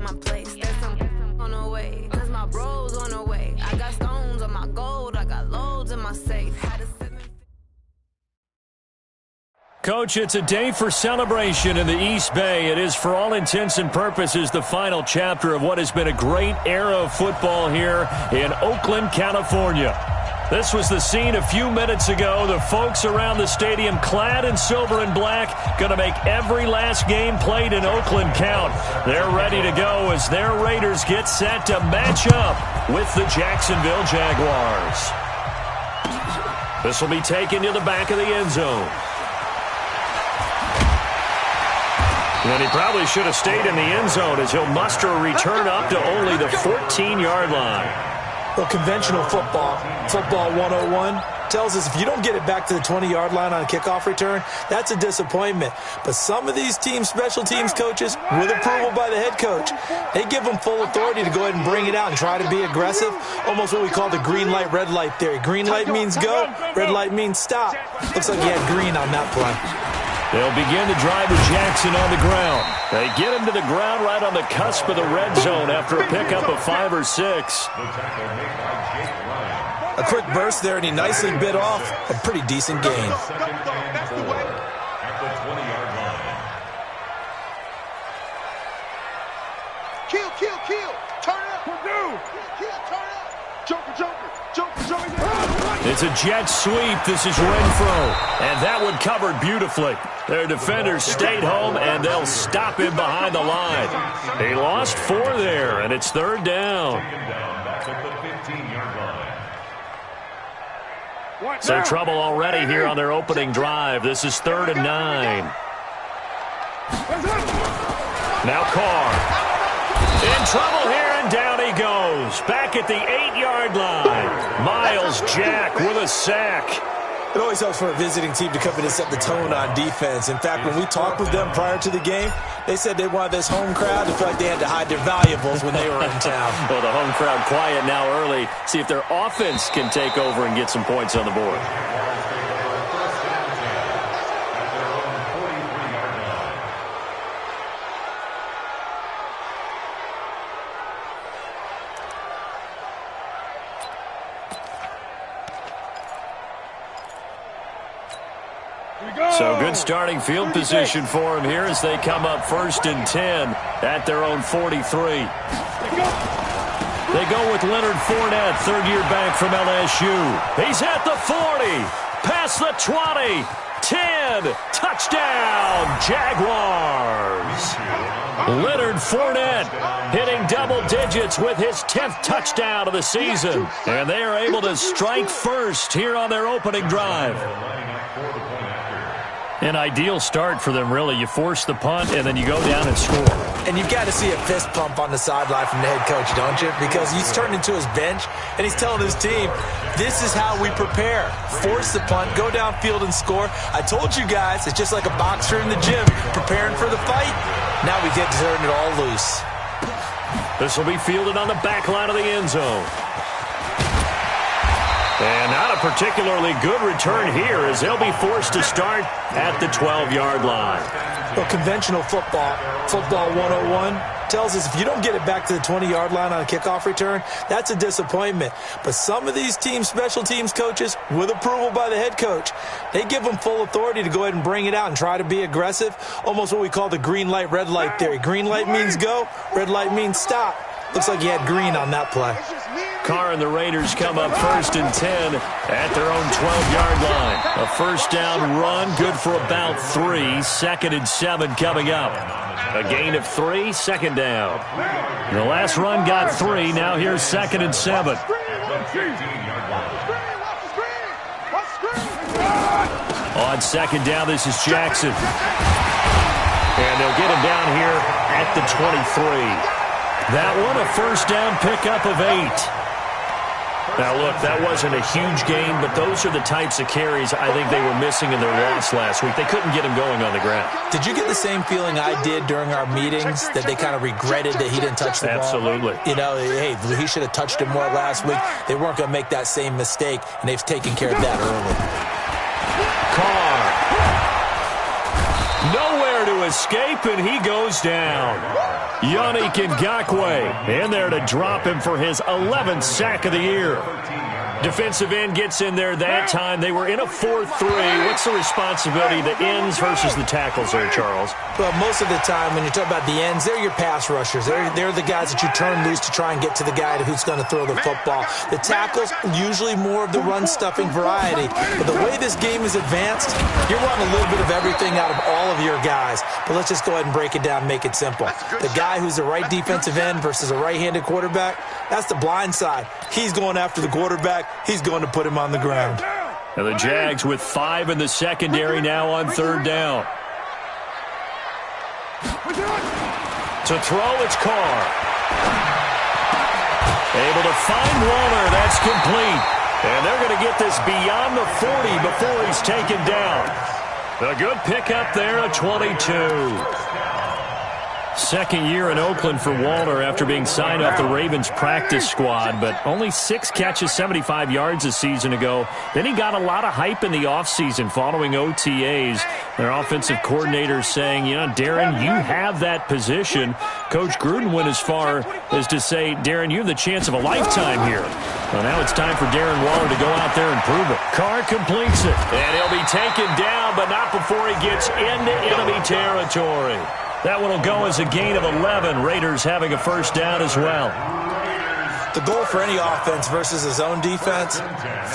my place. There's some on the way, cause my bros on the way. I got stones on my gold, I got loads in my safe. Had a Coach, it's a day for celebration in the East Bay. It is, for all intents and purposes, the final chapter of what has been a great era of football here in Oakland, California. This was the scene a few minutes ago. The folks around the stadium clad in silver and black going to make every last game played in Oakland count. They're ready to go as their Raiders get set to match up with the Jacksonville Jaguars. This will be taken to the back of the end zone. And he probably should have stayed in the end zone as he'll muster a return up to only the 14-yard line. Well, conventional football 101, tells us if you don't get it back to the 20-yard line on a kickoff return, that's a disappointment. But some of these teams, special teams coaches, with approval by the head coach, they give them full authority to go ahead and bring it out and try to be aggressive, almost what we call the green light, red light theory. Green light means go, red light means stop. Looks like he had green on that play. They'll begin to drive with Jackson on the ground. They get him to the ground right on the cusp of the red zone after a pickup of 5 or 6. A quick burst there, and he nicely bit off a pretty decent gain. Kill. Turn it up. Kill, turn it up. Joker. It's a jet sweep. This is Renfro. And that one covered beautifully. Their defenders stayed home, and they'll stop him behind the line. He lost 4 there, and it's 3rd down. So trouble already here on their opening drive. This is 3rd and 9. Now Carr. In trouble here, and down he goes. Back at the 8-yard line. Miles Jack with a sack. It always helps for a visiting team to come in and set the tone on defense. In fact, when we talked with them prior to the game, they said they wanted this home crowd to feel like they had to hide their valuables when they were in town. Well, the home crowd quiet now early. See if their offense can take over and get some points on the board. So good starting field position for them here as they come up 1st and 10 at their own 43. They go with Leonard Fournette, third-year back from LSU. He's at the 40, past the 20, 10, touchdown, Jaguars. Leonard Fournette hitting double digits with his 10th touchdown of the season. And they are able to strike first here on their opening drive. An ideal start for them, really. You force the punt, and then you go down and score. And you've got to see a fist pump on the sideline from the head coach, don't you? Because he's turned into his bench, and he's telling his team, this is how we prepare. Force the punt, go downfield and score. I told you guys, it's just like a boxer in the gym, preparing for the fight. Now we get to turn it all loose. This will be fielded on the back line of the end zone. And not a particularly good return here as they'll be forced to start at the 12-yard line. Well, conventional football 101, tells us if you don't get it back to the 20-yard line on a kickoff return, that's a disappointment. But some of these teams, special teams coaches, with approval by the head coach, they give them full authority to go ahead and bring it out and try to be aggressive, almost what we call the green light, red light theory. Green light means go, red light means stop. Looks like he had green on that play. Carr and the Raiders come up 1st and 10 at their own 12-yard line. A first down run, good for about 3. 2nd and 7 coming up. A gain of 3, 2nd down. The last run got 3. Now here's 2nd and 7. On 2nd down, this is Jackson. And they'll get him down here at the 23. That one, a first down pickup of 8. Now, look, that wasn't a huge gain, but those are the types of carries I think they were missing in their loss last week. They couldn't get him going on the ground. Did you get the same feeling I did during our meetings, that they kind of regretted that he didn't touch the ball? Absolutely. You know, hey, he should have touched it more last week. They weren't going to make that same mistake, and they've taken care of that early. Carr. Nowhere to escape, and he goes down. Yannick Ngakoue in there to drop him for his 11th sack of the year. Defensive end gets in there that time. They were in a 4-3. What's the responsibility of the ends versus the tackles there, Charles? Well, most of the time when you talk about the ends, they're your pass rushers. They're the guys that you turn loose to try and get to the guy who's going to throw the football. The tackles, usually more of the run-stuffing variety. But the way this game is advanced, you're wanting a little bit of everything out of all of your guys. But let's just go ahead and break it down and make it simple. The guy who's the right defensive end versus a right-handed quarterback, that's the blind side. He's going after the quarterback. He's going to put him on the ground. And the Jags with 5 in the secondary now on 3rd down. To throw, it's Carr. Able to find Waller. That's complete. And they're going to get this beyond the 40 before he's taken down. A good pickup there, a 22. Second year in Oakland for Waller after being signed off the Ravens practice squad, but only 6 catches, 75 yards a season ago. Then he got a lot of hype in the offseason following OTAs. Their offensive coordinator saying, you know, Darren, you have that position. Coach Gruden went as far as to say, Darren, you have the chance of a lifetime here. Well, now it's time for Darren Waller to go out there and prove it. Carr completes it, and he'll be taken down, but not before he gets into enemy territory. That one will go as a gain of 11. Raiders having a first down as well. The goal for any offense versus his own defense,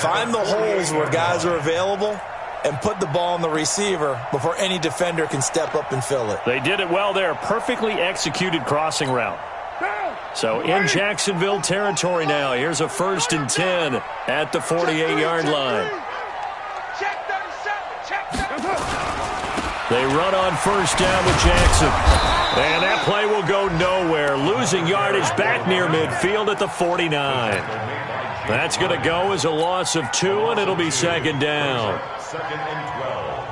find the holes where guys are available and put the ball on the receiver before any defender can step up and fill it. They did it well there. Perfectly executed crossing route. So in Jacksonville territory now. Here's a 1st and 10 at the 48-yard line. They run on 1st down with Jackson. And that play will go nowhere. Losing yardage back near midfield at the 49. That's going to go as a loss of 2, and it'll be 2nd down. 2nd and 12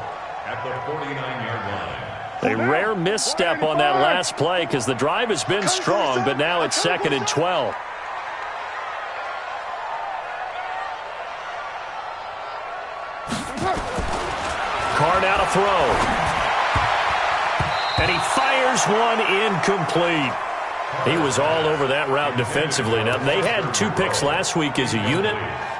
at the 49-yard line. A rare misstep on that last play because the drive has been strong, but now it's 2nd and 12. Carr now to throw. And he fires one incomplete. He was all over that route defensively. Now, they had 2 picks last week as a unit.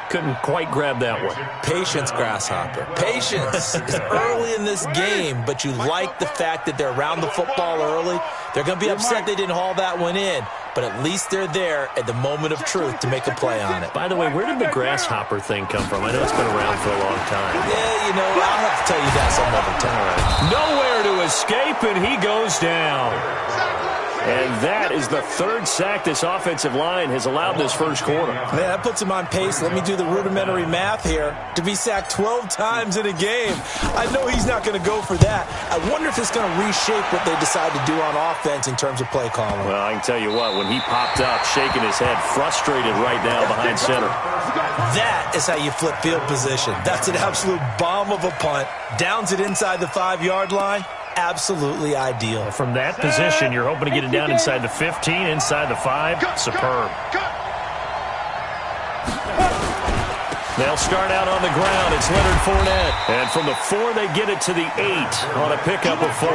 Couldn't quite grab that one. Patience, Grasshopper. Patience. It's early in this game, but you like the fact that they're around the football early. They're going to be upset they didn't haul that one in, but at least they're there at the moment of truth to make a play on it. By the way, where did the Grasshopper thing come from? I know it's been around for a long time. Yeah, you know, I'll have to tell you that some other time. Nowhere to escape, and he goes down. And that is the 3rd sack this offensive line has allowed this first quarter. Man, that puts him on pace. Let me do the rudimentary math here. To be sacked 12 times in a game. I know he's not going to go for that. I wonder if it's going to reshape what they decide to do on offense in terms of play calling. Well, I can tell you what, when he popped up, shaking his head, frustrated right now behind center. That is how you flip field position. That's an absolute bomb of a punt. Downs it inside the 5-yard line. Absolutely ideal. From that position, you're hoping to get it down inside the 15, inside the 5. Superb. They'll start out on the ground. It's Leonard Fournette. And from the 4, they get it to the 8 on a pickup of 4.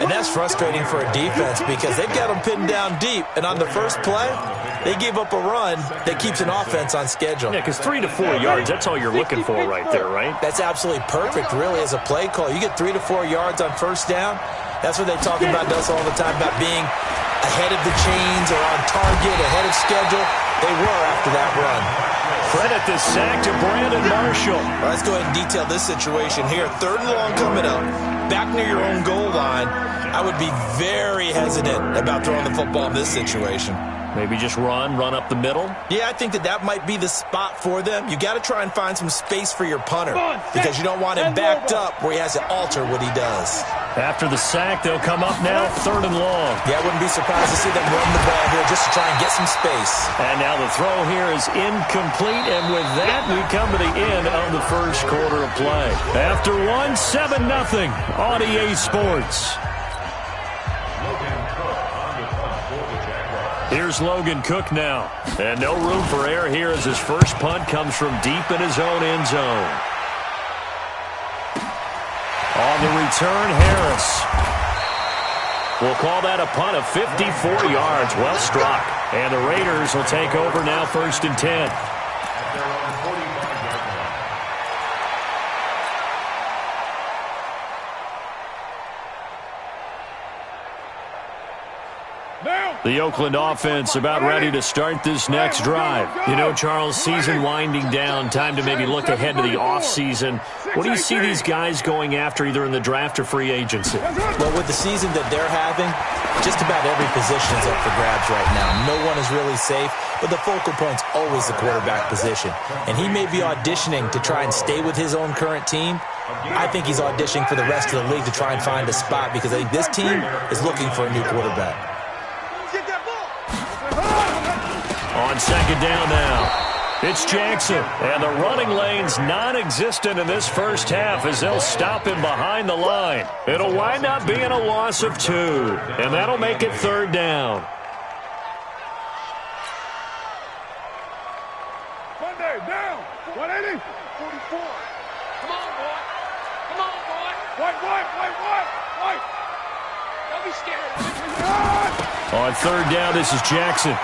And that's frustrating for a defense because they've got them pinned down deep. And on the first play, they give up a run that keeps an offense on schedule. Yeah, because 3 to 4 yards, that's all you're looking for right there, right? That's absolutely perfect, really, as a play call. You get 3 to 4 yards on 1st down. That's what they talk about us all the time, about being ahead of the chains or on target, ahead of schedule. They were after that run. Credit the sack to Brandon Marshall. Well, let's go ahead and detail this situation here. 3rd and long coming up. Back near your own goal line. I would be very hesitant about throwing the football in this situation. Maybe just run up the middle? Yeah, I think that might be the spot for them. You got to try and find some space for your punter because you don't want him backed up where he has to alter what he does. After the sack, they'll come up now 3rd and long. Yeah, I wouldn't be surprised to see them run the ball here just to try and get some space. And now the throw here is incomplete, and with that, we come to the end of the first quarter of play. After 1, 7-0 on EA Sports. Here's Logan Cook now. And no room for error here as his first punt comes from deep in his own end zone. On the return, Harris. We'll call that a punt of 54 yards. Well struck. And the Raiders will take over now, 1st and 10. The Oakland offense about ready to start this next drive. You know, Charles, season winding down, time to maybe look ahead to the offseason. What do you see these guys going after either in the draft or free agency? Well, with the season that they're having, just about every position is up for grabs right now. No one is really safe, but the focal point's always the quarterback position. And he may be auditioning to try and stay with his own current team. I think he's auditioning for the rest of the league to try and find a spot because I think this team is looking for a new quarterback. On 2nd down now, it's Jackson. And the running lane's non-existent in this first half as they'll stop him behind the line. It'll wind up being a loss of 2, and that'll make it 3rd down. Monday, down. 180. 44. Come on, boy. Come on, boy. White. Don't be scared. On 3rd down, this is Jackson.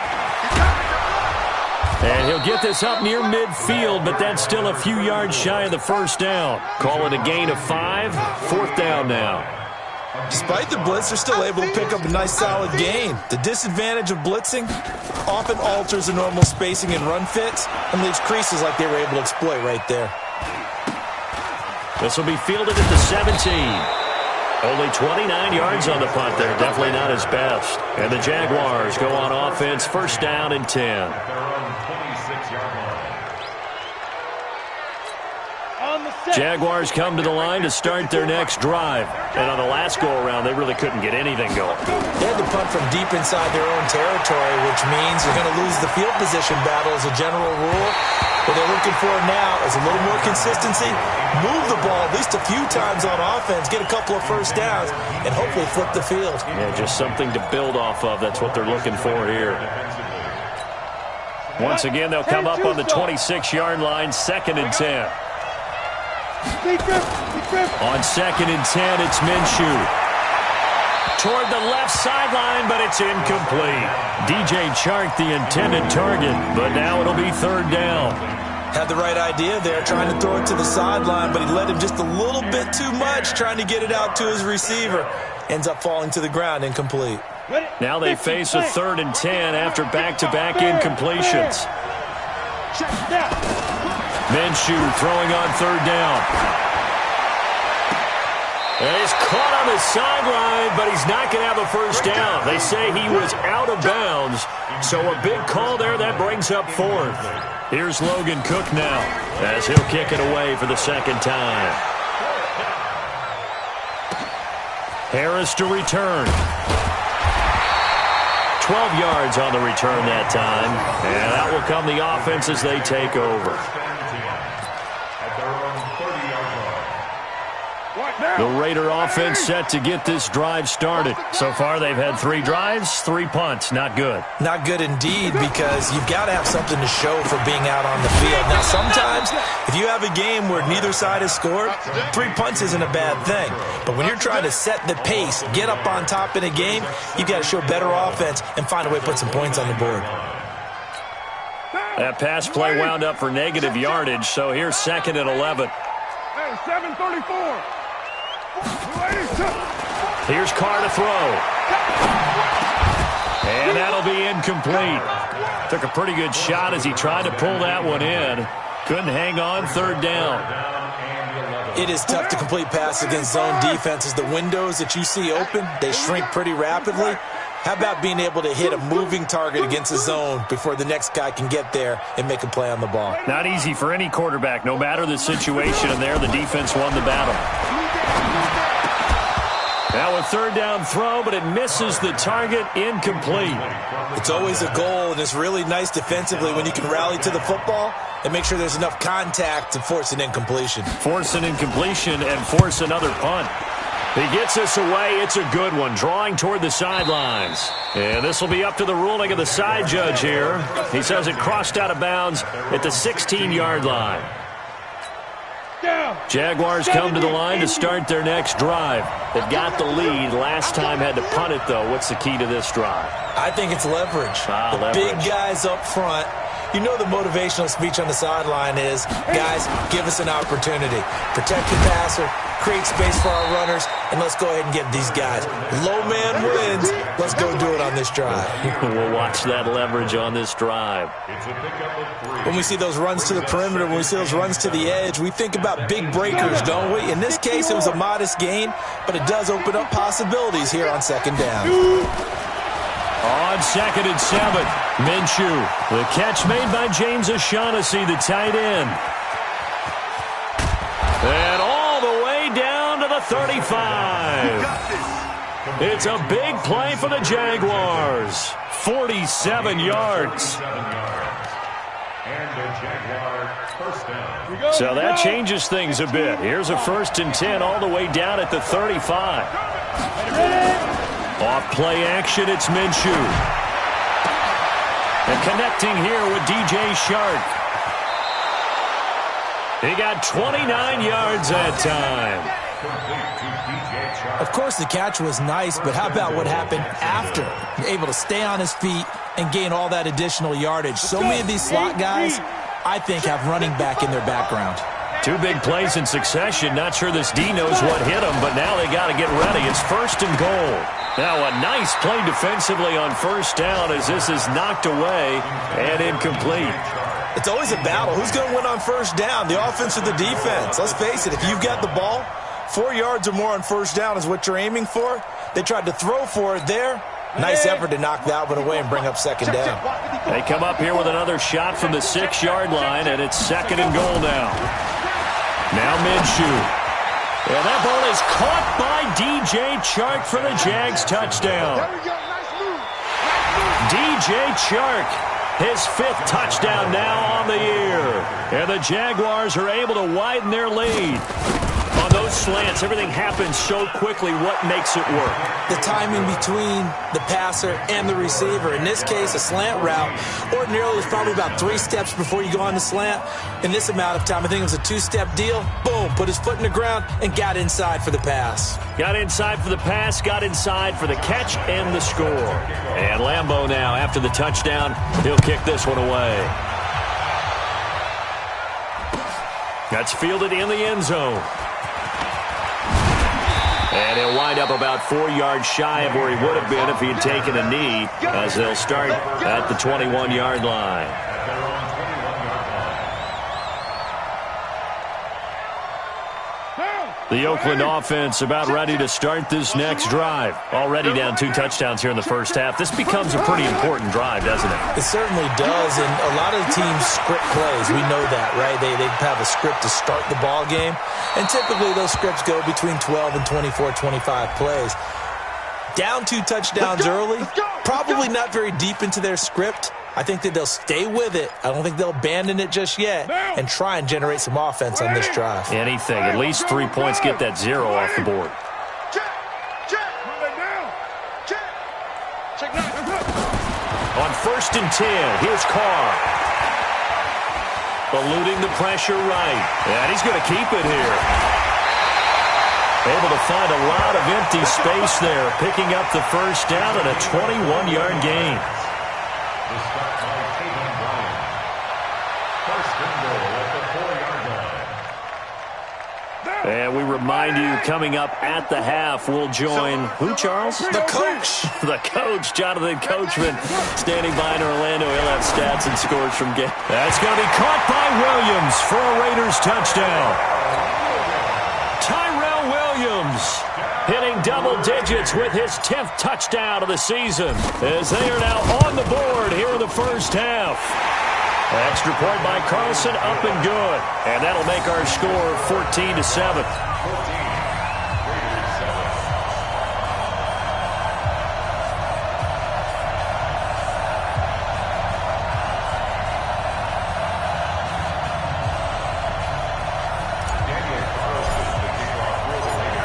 And he'll get this up near midfield, but that's still a few yards shy of the 1st down. Call it a gain of 5, 4th down now. Despite the blitz, they're still able to pick up a nice solid gain. The disadvantage of blitzing often alters the normal spacing and run fits and leaves creases like they were able to exploit right there. This will be fielded at the 17. Only 29 yards on the punt there. Definitely not his best. And the Jaguars go on offense, 1st down and 10. Jaguars come to the line to start their next drive. And on the last go-around, they really couldn't get anything going. They had to punt from deep inside their own territory, which means you're going to lose the field position battle as a general rule. What they're looking for now is a little more consistency, move the ball at least a few times on offense, get a couple of 1st downs, and hopefully flip the field. Yeah, just something to build off of. That's what they're looking for here. Once again, they'll come up on the 26-yard line, 2nd and 10. On 2nd and 10, it's Minshew. Toward the left sideline, but it's incomplete. DJ Chark, the intended target, but now it'll be 3rd down. Had the right idea there, trying to throw it to the sideline, but he led him just a little bit too much, trying to get it out to his receiver. Ends up falling to the ground, incomplete. Now they face a 3rd and 10 after back-to-back incompletions. Minshew throwing on 3rd down. And he's caught on the sideline, but he's not going to have a 1st down. They say he was out of bounds, so a big call there that brings up 4th. Here's Logan Cook now as he'll kick it away for the 2nd time. Harris to return. 12 yards on the return that time, and out will come the offense as they take over. The Raider offense set to get this drive started. So far, they've had 3 drives, 3 punts. Not good. Not good indeed, because you've got to have something to show for being out on the field. Now, sometimes, if you have a game where neither side has scored, 3 punts isn't a bad thing. But when you're trying to set the pace, get up on top in a game, you've got to show better offense and find a way to put some points on the board. That pass play wound up for negative yardage, so here's 2nd and 11. Hey, 7:34. Here's Carr to throw. And that'll be incomplete. Took a pretty good shot as he tried to pull that one in. Couldn't hang on, 3rd down. It is tough to complete passes against zone defenses. The windows that you see open, they shrink pretty rapidly. How about being able to hit a moving target against a zone before the next guy can get there and make a play on the ball? Not easy for any quarterback, no matter the situation, and there the defense won the battle. Now a 3rd down throw, but it misses the target, incomplete. It's always a goal, and it's really nice defensively when you can rally to the football and make sure there's enough contact to force an incompletion. Force an incompletion and force another punt. He gets us away. It's a good one, drawing toward the sidelines. And this will be up to the ruling of the side judge here. He says it crossed out of bounds at the 16-yard line. Jaguars come to the line to start their next drive. They've got the lead. Last time had to punt it, though. What's the key to this drive? I think it's leverage. The big guys up front. You know the motivational speech on the sideline is, guys, give us an opportunity. Protect the passer, create space for our runners, and let's go ahead and get these guys. Low man wins. Let's go do it on this drive. We'll watch that leverage on this drive. When we see those runs to the perimeter, when we see those runs to the edge, we think about big breakers, don't we? In this case, it was a modest gain, but it does open up possibilities here on second down. On 2nd and 7, Minshew. The catch made by James O'Shaughnessy, the tight end. And all the way down to the 35. It's a big play for the Jaguars. 47 yards. So that changes things a bit. Here's a 1st and 10 all the way down at the 35. Off play action, it's Minshew. And connecting here with DJ Shark. He got 29 yards that time. Of course, the catch was nice, but how about what happened after? Able to stay on his feet and gain all that additional yardage. So many of these slot guys, I think, have running back in their background. 2 big plays in succession. Not sure this D knows what hit him, but now they got to get ready. It's 1st and goal. Now a nice play defensively on 1st down as this is knocked away and incomplete. It's always a battle. Who's going to win on 1st down, the offense or the defense? Let's face it, if you've got the ball, 4 yards or more on 1st down is what you're aiming for. They tried to throw for it there. Nice effort to knock that one away and bring up 2nd down. They come up here with another shot from the 6-yard line, and it's 2nd and goal now. Now Minshew. And that ball is caught by DJ Chark for the Jags touchdown. DJ Chark, his 5th touchdown now on the year. And the Jaguars are able to widen their lead. On those slants, everything happens so quickly. What makes it work? The timing between the passer and the receiver. In this case, a slant route ordinarily is probably about 3 steps before you go on the slant. In this amount of time, I think it was a 2-step deal. Boom, put his foot in the ground and got inside for the pass. Got inside for the pass, got inside for the catch and the score. And Lambeau now, after the touchdown, he'll kick this one away. That's fielded in the end zone. And he'll wind up about 4 yards shy of where he would have been if he had taken a knee, as they'll start at the 21-yard line. The Oakland offense about ready to start this next drive. Already down 2 touchdowns here in the 1st half. This becomes a pretty important drive, doesn't it? It certainly does, and a lot of the teams script plays. We know that, right? They have a script to start the ball game, and typically those scripts go between 12 and 24, 25 plays. Down 2 touchdowns early, probably not very deep into their script. I think that they'll stay with it. I don't think they'll abandon it just yet and try and generate some offense on this drive. Anything. At least 3 points, get that 0 off the board. On 1st and 10, here's Carr. Eluding the pressure right. And he's going to keep it here. Able to find a lot of empty space there, picking up the 1st down and a 21-yard gain. And we remind you, coming up at the half, we'll join who, Charles? The coach. The coach, Jonathan Coachman, standing by in Orlando. He'll have stats and scores from game. That's going to be caught by Williams for a Raiders touchdown. Tyrell Williams hitting double digits with his 10th touchdown of the season, as they are now on the board here in the 1st half. Extra point by Carlson, up and good. And that'll make our score 14-7.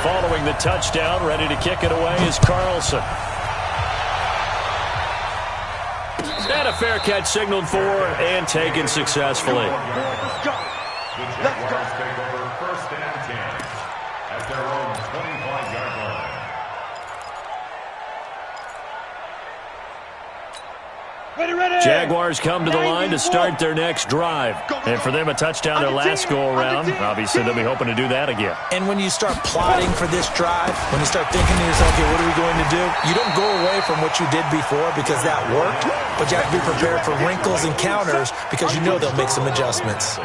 Following the touchdown, ready to kick it away is Carlson. And a fair catch signaled for and taken successfully. The Jaguars take over 1st and 10 at their own 25-yard line. Jaguars come to the line to start their next drive. And for them, a touchdown their last go-around. Obviously, they'll be hoping to do that again. And when you start plotting for this drive, when you start thinking to yourself, okay, what are we going to do? You don't go away from what you did before because that worked, but you have to be prepared for wrinkles and counters because you know they'll make some adjustments.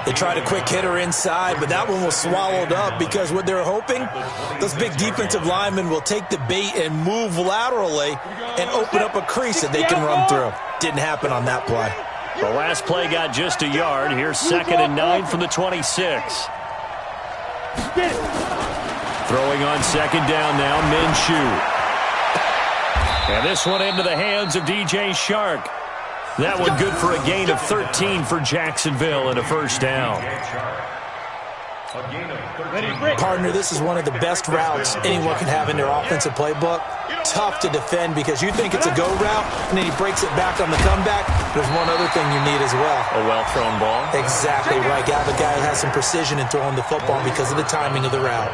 They tried a quick hitter inside, but that one was swallowed up because what they're hoping, those big defensive linemen will take the bait and move laterally and open up a crease that they can run through. Didn't happen on that play. The last play got just a yard. Here's 2nd and 9 from the 26. Throwing on 2nd down now, Minshew. And this one into the hands of DJ Shark. That one good for a gain of 13 for Jacksonville and a 1st down. Partner, this is one of the best routes anyone can have in their offensive playbook. Tough to defend because you think it's a go route, and then he breaks it back on the comeback. There's one other thing you need as well. A well-thrown ball. Exactly right. You have a guy who has some precision in throwing the football because of the timing of the route.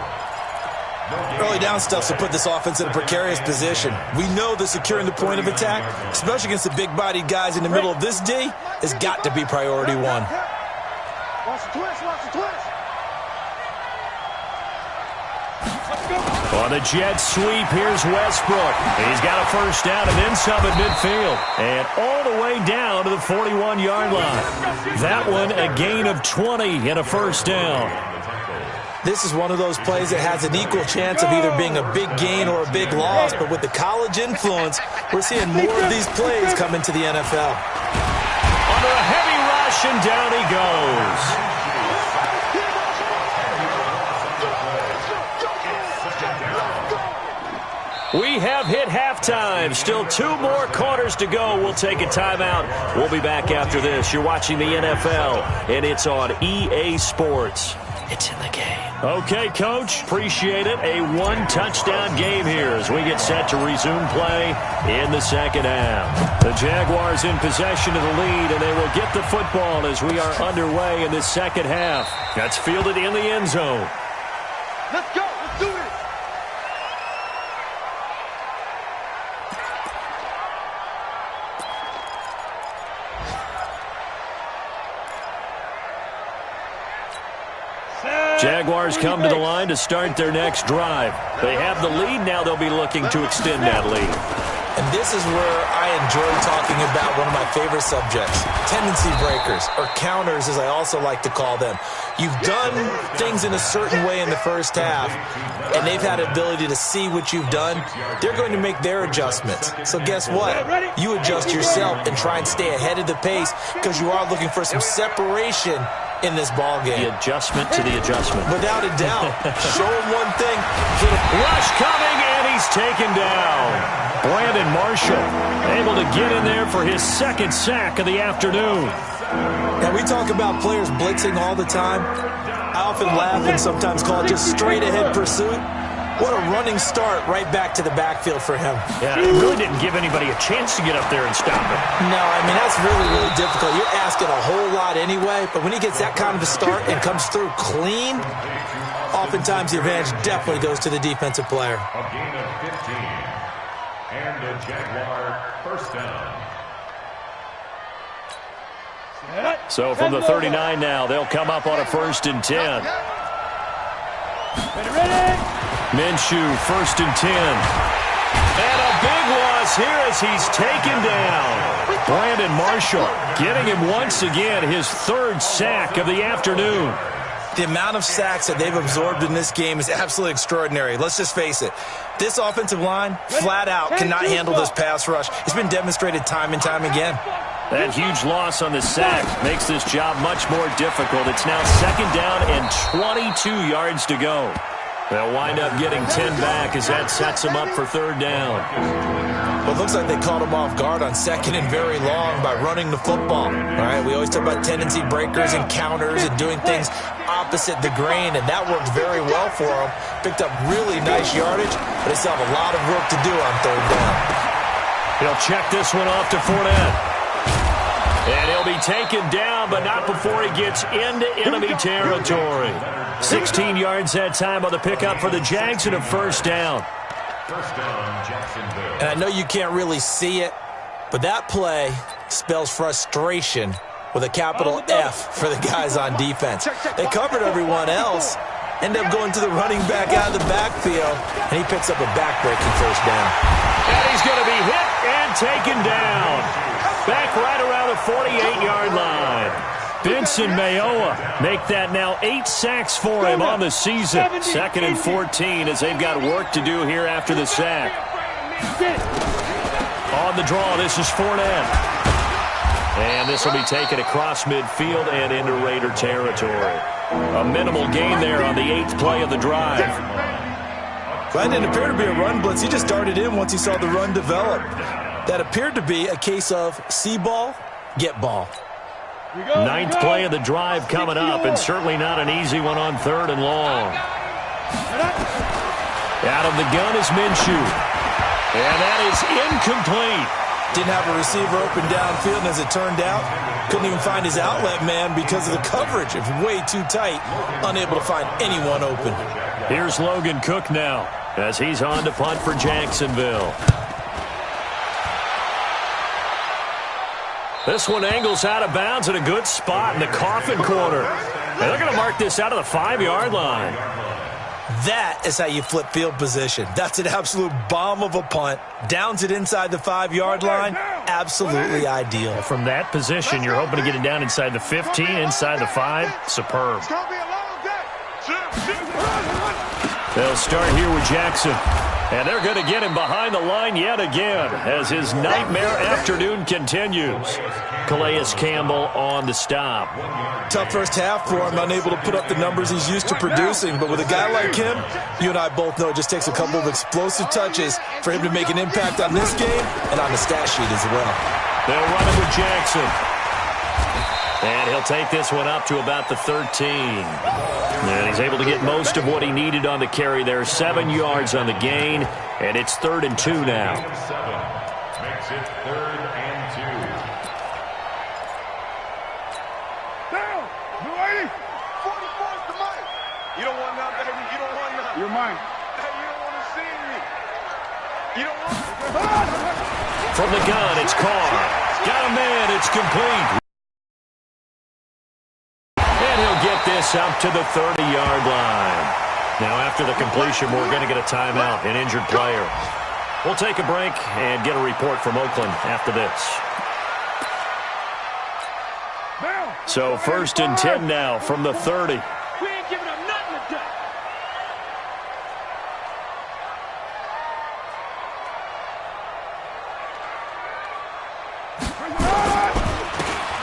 Early down stuff to put this offense in a precarious position. We know that securing the point of attack, especially against the big-bodied guys in the middle of this D, has got to be priority one. Watch the twist, watch the twist. On the jet sweep, here's Westbrook. He's got a 1st down and then some at midfield. And all the way down to the 41-yard line. That one a gain of 20 and a 1st down. This is one of those plays that has an equal chance of either being a big gain or a big loss, but with the college influence, we're seeing more of these plays come into the NFL. Under a heavy rush, and down he goes. We have hit halftime. Still 2 more quarters to go. We'll take a timeout. We'll be back after this. You're watching the NFL, and it's on EA Sports. It's in the game. Okay, Coach. Appreciate it. A 1-touchdown game here as we get set to resume play in the 2nd half. The Jaguars in possession of the lead, and they will get the football as we are underway in this 2nd half. That's fielded in the end zone. Let's go. Let's do this. Jaguars come to the line to start their next drive. They have the lead. Now they'll be looking to extend that lead. And this is where I enjoy talking about one of my favorite subjects, tendency breakers, or counters as I also like to call them. You've done things in a certain way in the 1st half, and they've had the ability to see what you've done. They're going to make their adjustments. So guess what? You adjust yourself and try and stay ahead of the pace because you are looking for some separation in this ball game. The adjustment to the adjustment. Without a doubt. Show him one thing. Rush coming, and he's taken down. Brandon Marshall able to get in there for his 2nd sack of the afternoon. Now, we talk about players blitzing all the time. I often laugh and sometimes call it just straight-ahead pursuit. What a running start right back to the backfield for him. Yeah, it really didn't give anybody a chance to get up there and stop him. No, I mean, that's really, really difficult. You're asking a whole lot anyway, but when he gets that kind of a start and comes through clean, oftentimes the advantage definitely goes to the defensive player. A gain of 15. And the Jaguar 1st down. So from the 39 now, they'll come up on a 1st and 10. Minshew, 1st and 10. And a big loss here as he's taken down. Brandon Marshall getting him once again his 3rd sack of the afternoon. The amount of sacks that they've absorbed in this game is absolutely extraordinary. Let's just face it. This offensive line, flat out, cannot handle this pass rush. It's been demonstrated time and time again. That huge loss on the sack makes this job much more difficult. It's now 2nd down and 22 yards to go. They'll wind up getting 10 back as that sets them up for 3rd down. Well, it looks like they caught him off guard on 2nd and very long by running the football. All right, we always talk about tendency breakers and counters and doing things opposite the grain, and that worked very well for them. Picked up really nice yardage, but they still have a lot of work to do on 3rd down. He'll check this one off to Fournette. And he'll be taken down, but not before he gets into enemy territory. 16 yards that time on the pickup for the Jags and a first down. First down, Jacksonville. And I know you can't really see it, but that play spells frustration with a capital F for the guys on defense. They covered everyone else, end up going to the running back out of the backfield, and he picks up a back-breaking first down. And he's going to be hit and taken down. Back right around the 48-yard line. Vincent Mayoa make that now 8 sacks for him on the season. 2nd and 14 as they've got work to do here after the sack. On the draw, this is Fournette. And this will be taken across midfield and into Raider territory. A minimal gain there on the 8th play of the drive. Well, it didn't appear to be a run blitz. He just darted in once he saw the run develop. That appeared to be a case of see ball, get ball. 9th play of the drive coming up, and certainly not an easy one on 3rd and long. Out of the gun is Minshew. And that is incomplete. Didn't have a receiver open downfield, and as it turned out, couldn't even find his outlet man because of the coverage. It's way too tight, unable to find anyone open. Here's Logan Cook now as he's on to punt for Jacksonville. This one angles out of bounds at a good spot in the coffin corner. And they're going to mark this out of the 5-yard line. That is how you flip field position. That's an absolute bomb of a punt. Downs it inside the 5-yard line. Absolutely ideal. From that position, you're hoping to get it down inside the 15, inside the 5. Superb. They'll start here with Jackson. And they're going to get him behind the line yet again as his nightmare afternoon continues. Calais Campbell on the stop. Tough first half for him, unable to put up the numbers he's used to producing. But with a guy like him, you and I both know it just takes a couple of explosive touches for him to make an impact on this game and on the stat sheet as well. They'll run it with Jackson. And he'll take this one up to about the 13. And he's able to get most of what he needed on the carry there. 7 yards on the gain. And it's 3rd and 2 now. Makes it 3rd and 2. Down! You ready? 44's the mic. You don't want none, baby. You don't want none. You're mine. Hey, you don't want to see me. You don't want From the gun, it's Carr. Got a man. It's complete. Get this up to the 30-yard line. Now, after the completion, we're going to get a timeout, an injured player. We'll take a break and get a report from Oakland after this. So 1st and 10 now from the 30. We ain't giving up nothing today.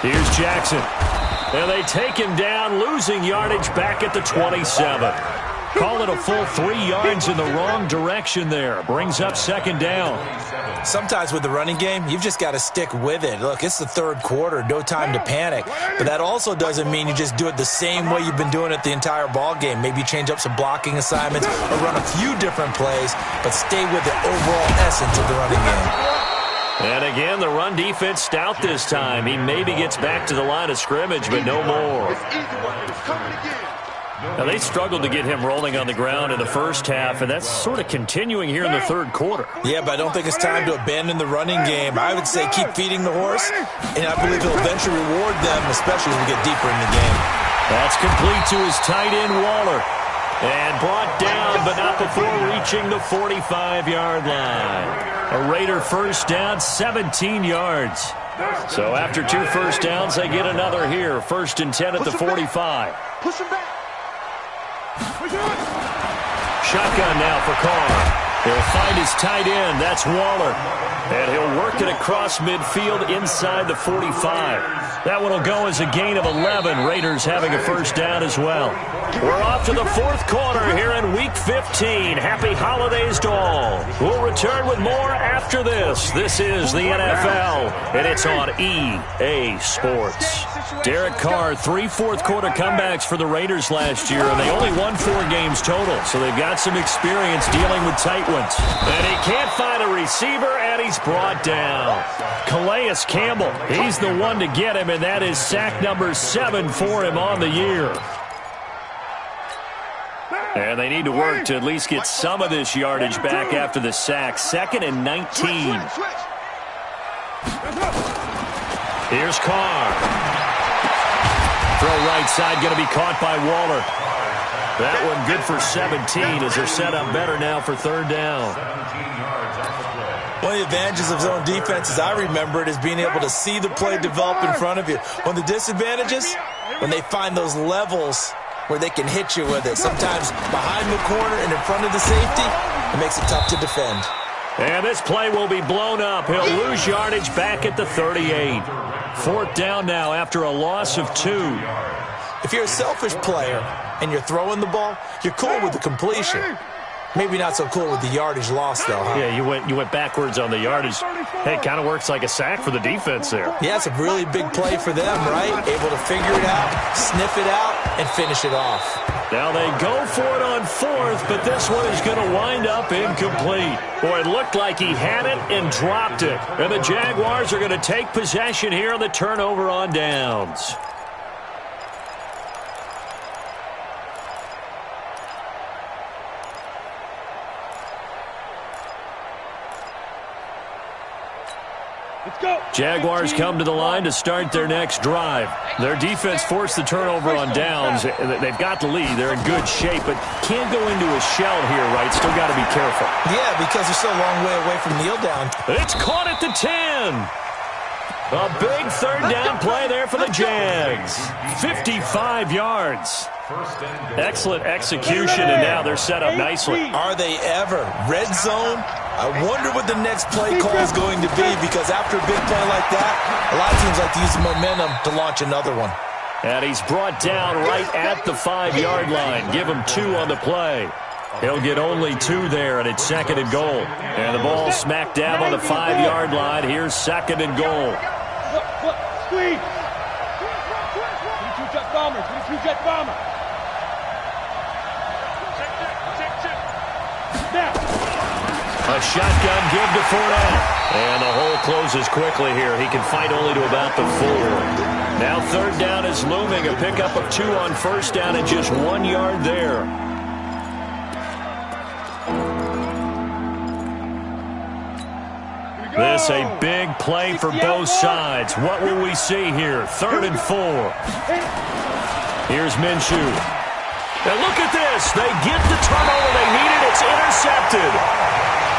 Here's Jackson. And they take him down, losing yardage back at the 27. Call it a full 3 yards in the wrong direction there. Brings up 2nd down. Sometimes with the running game, you've just got to stick with it. Look, it's the 3rd quarter, no time to panic. But that also doesn't mean you just do it the same way you've been doing it the entire ball game. Maybe change up some blocking assignments or run a few different plays, but stay with the overall essence of the running game. And again, the run defense stout this time. He maybe gets back to the line of scrimmage, but no more. Now, they struggled to get him rolling on the ground in the first half, and that's sort of continuing here in the 3rd quarter. Yeah, but I don't think it's time to abandon the running game. I would say keep feeding the horse, and I believe he'll eventually reward them, especially as we get deeper in the game. That's complete to his tight end, Waller. And brought down, but not before reaching the 45-yard line. A Raider first down, 17 yards. So after 2 first downs, they get another here. 1st and 10 at the 45. Push him back. Shotgun now for Carr. He'll find his tight end. That's Waller. And he'll work it across midfield inside the 45. That one will go as a gain of 11. Raiders having a first down as well. We're off to the 4th quarter here in Week 15. Happy holidays to all. We'll return with more after this. This is the NFL, and it's on EA Sports. Derek Carr, 3 fourth-quarter comebacks for the Raiders last year, and they only won 4 games total, so they've got some experience dealing with tight ones. And he can't find a receiver, and And he's brought down. Calais Campbell, he's the one to get him, and that is sack number 7 for him on the year. And they need to work to at least get some of this yardage back after the sack. 2nd and 19. Here's Carr. Throw right side, going to be caught by Waller. That one good for 17 as they're set up better now for 3rd down. One of the advantages of zone defense, as I remember it, is being able to see the play develop in front of you. One of the disadvantages, when they find those levels where they can hit you with it. Sometimes behind the corner and in front of the safety, it makes it tough to defend. And this play will be blown up. He'll lose yardage back at the 38. 4th down now after a loss of 2. If you're a selfish player and you're throwing the ball, you're cool with the completion. Maybe not so cool with the yardage loss, though, huh? Yeah, you went backwards on the yardage. Hey, it kind of works like a sack for the defense there. Yeah, it's a really big play for them, right? Able to figure it out, sniff it out, and finish it off. Now they go for it on 4th, but this one is going to wind up incomplete. Boy, it looked like he had it and dropped it. And the Jaguars are going to take possession here on the turnover on downs. Jaguars come to the line to start their next drive. Their defense forced the turnover on downs. They've got the lead. They're in good shape, but can't go into a shell here, right? Still got to be careful. Yeah, because they're still a long way away from kneel down. It's caught at the 10. A big 3rd down play there for the Jags. 55 yards. Excellent execution, and now they're set up nicely. Are they ever? Red zone? I wonder what the next play call is going to be, because after a big play like that, a lot of teams like to use the momentum to launch another one. And he's brought down right at the 5-yard line. Give him 2 on the play. He'll get only 2 there, and it's 2nd and goal. And the ball smack dab on the 5-yard line. Here's 2nd and goal. Squeeze. 22 jet bomber. 22 jet bomber. A shotgun give to Fournette. And the hole closes quickly here. He can fight only to about the 4. Now 3rd down is looming. A pickup of 2 on 1st down and just 1 yard there. This a big play for both sides. What will we see here? 3rd and 4. Here's Minshew. And look at this. They get the turnover they needed. It's intercepted.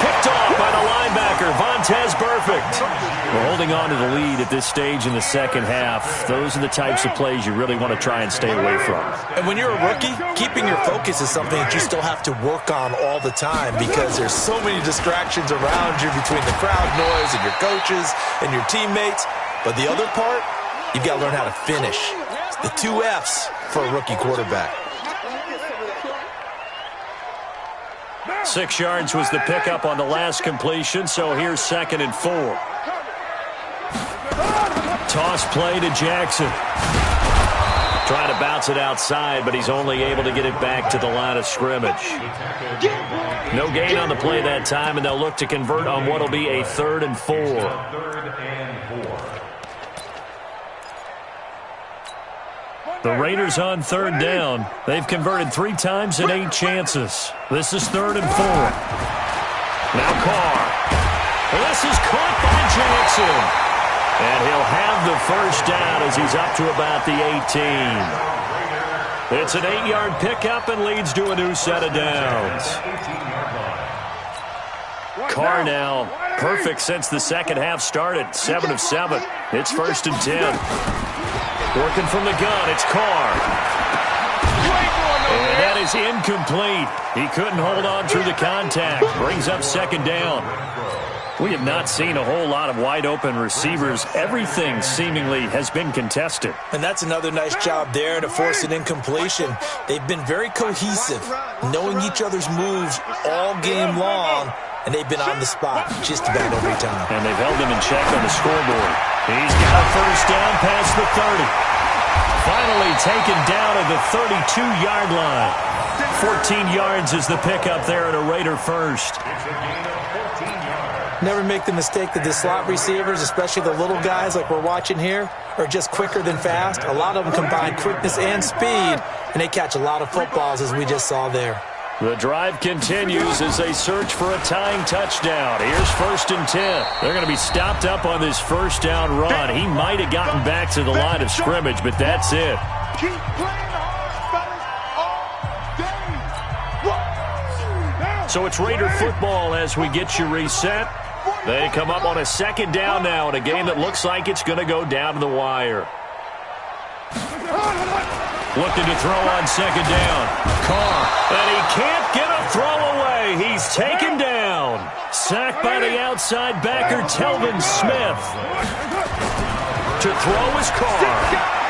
Picked off by the linebacker, Vontaze Burfict. We're holding on to the lead at this stage in the 2nd half. Those are the types of plays you really want to try and stay away from. And when you're a rookie, keeping your focus is something that you still have to work on all the time, because there's so many distractions around you between the crowd noise and your coaches and your teammates. But the other part, you've got to learn how to finish. It's the 2 F's for a rookie quarterback. 6 yards was the pickup on the last completion, so here's 2nd and 4. Toss play to Jackson. Trying to bounce it outside, but he's only able to get it back to the line of scrimmage. No gain on the play that time, and they'll look to convert on what will be a 3rd and 4. The Raiders on 3rd down. They've converted 3 times in 8 chances. This is 3rd and 4. Now Carr. This is caught by Jackson. And he'll have the 1st down as he's up to about the 18. It's an 8-yard pickup and leads to a new set of downs. Carr now perfect since the 2nd half started. 7 of 7. It's 1st and 10. Working from the gun, it's Carr. And that is incomplete. He couldn't hold on through the contact. Brings up 2nd down. We have not seen a whole lot of wide-open receivers. Everything seemingly has been contested. And that's another nice job there to force an incompletion. They've been very cohesive, knowing each other's moves all game long, and they've been on the spot just about every time. And they've held him in check on the scoreboard. He's got a 1st down past the 30. Finally taken down at the 32-yard line. 14 yards is the pickup there at a Raider 1st. It's a gain of 14 yards. Never make the mistake that the slot receivers, especially the little guys like we're watching here, are just quicker than fast. A lot of them combine quickness and speed, and they catch a lot of footballs, as we just saw there. The drive continues as they search for a tying touchdown. Here's 1st and 10. They're going to be stopped up on this first down run. He might have gotten back to the line of scrimmage, but that's it. Keep playing hard, fellas, all day. So it's Raider football as we get you reset. They come up on a 2nd down now in a game that looks like it's going to go down to the wire. Looking to throw on 2nd down. Carr. And he can't get a throw away. He's taken down. Sacked by the outside backer, Telvin Smith. To throw is Carr.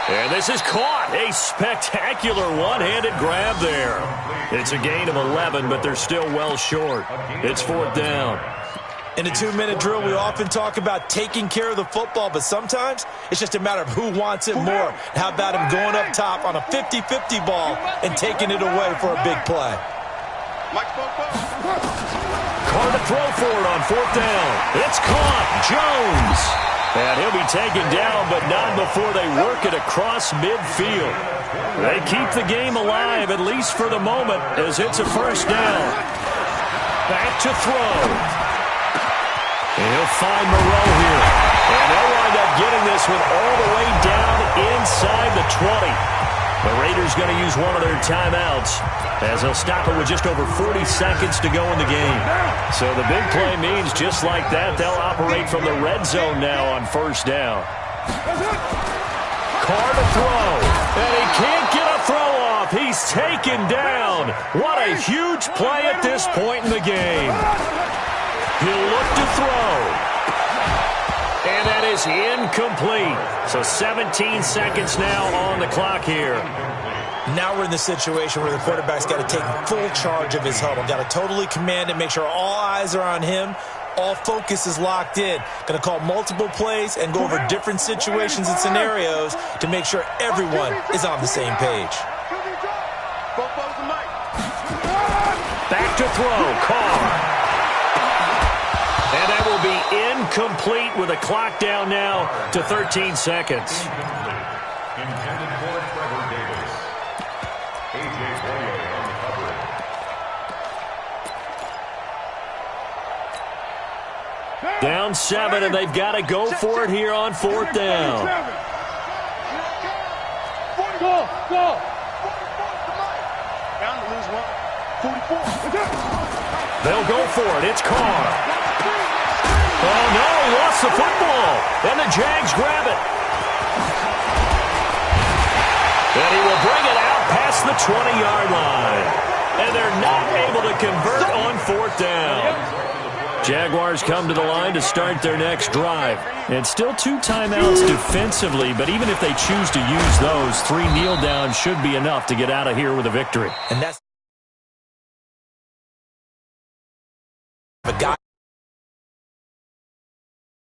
And this is caught. A spectacular one-handed grab there. It's a gain of 11, but they're still well short. It's 4th down. In a 2-minute drill, we often talk about taking care of the football, but sometimes it's just a matter of who wants it more. How about him going up top on a 50-50 ball and taking it away for a big play? Carr to throw for it on 4th down. It's caught. Jones. And he'll be taken down, but not before they work it across midfield. They keep the game alive, at least for the moment, as it's a 1st down. Back to throw. And he'll find Moreau here. And they'll wind up getting this one all the way down inside the 20. The Raiders going to use one of their timeouts as they'll stop it with just over 40 seconds to go in the game. So the big play means just like that, they'll operate from the red zone now on 1st down. Carr to throw. And he can't get a throw off. He's taken down. What a huge play at this point in the game. He'll look to throw. And that is incomplete. So 17 seconds now on the clock here. Now we're in the situation where the quarterback's got to take full charge of his huddle. Got to totally command it, make sure all eyes are on him. All focus is locked in. Going to call multiple plays and go over different situations and scenarios to make sure everyone is on the same page. Back to throw. Carr. And that will be incomplete with a clock down now to 13 seconds. Intended for Trevor Davis. A.J. Boye on the coverage. Down 7, and they've got to go for it here on 4th down. Go, go. Down to lose one. 44. They'll go for it. It's Carr. Oh, no, he lost the football. And the Jags grab it. And he will bring it out past the 20-yard line. And they're not able to convert on 4th down. Jaguars come to the line to start their next drive. And still 2 timeouts defensively, but even if they choose to use those, 3 kneel downs should be enough to get out of here with a victory. And that's